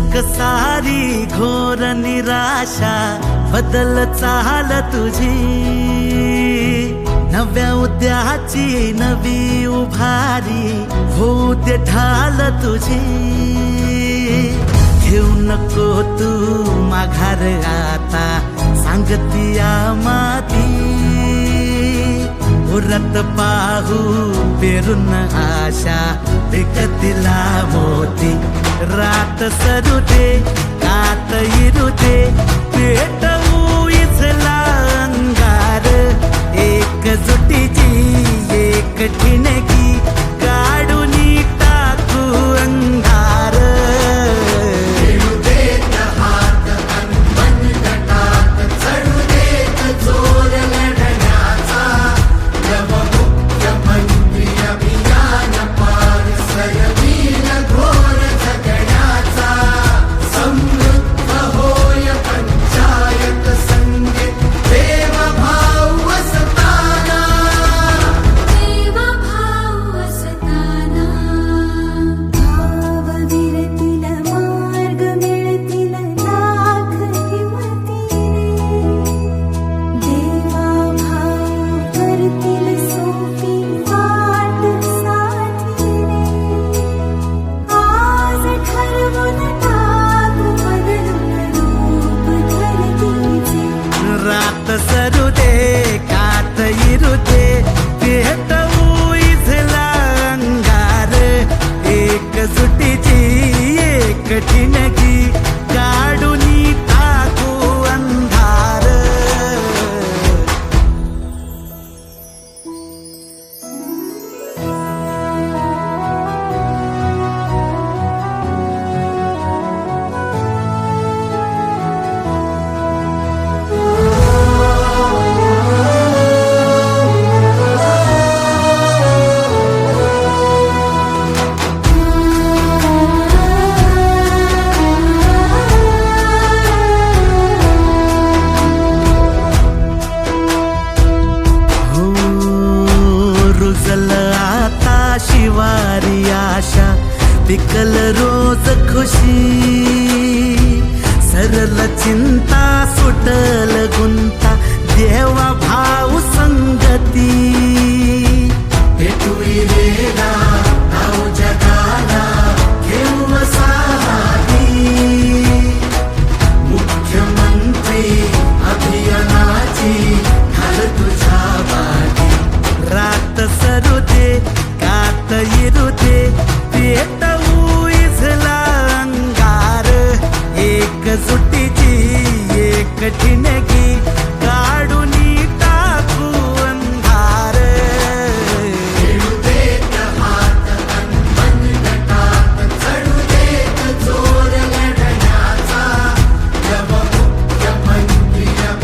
शिल्लक सारी घोर निराशा बदल चाल तुझी, नव्या उद्याची नवी उभारी होऊ दे ढाल तुझी। घेऊ नको तू माघार आता सांगतिया माती, उरत पाहू पेरून आशा विकतिला मोती। रात सरू दे कात इरू दे पेटवू इथला अंगार, एकजुटीची एक ठिणगी काढून टाकू अंधार। सरू दे कात इरू दे पेटवू इथला अंगार, एकजुटीची एक ठिणगी काढून टाकू अंधार। शिवारी आशा पिकल रोज खुशी, सरल चिंता सुटल गुंता देवा भाऊ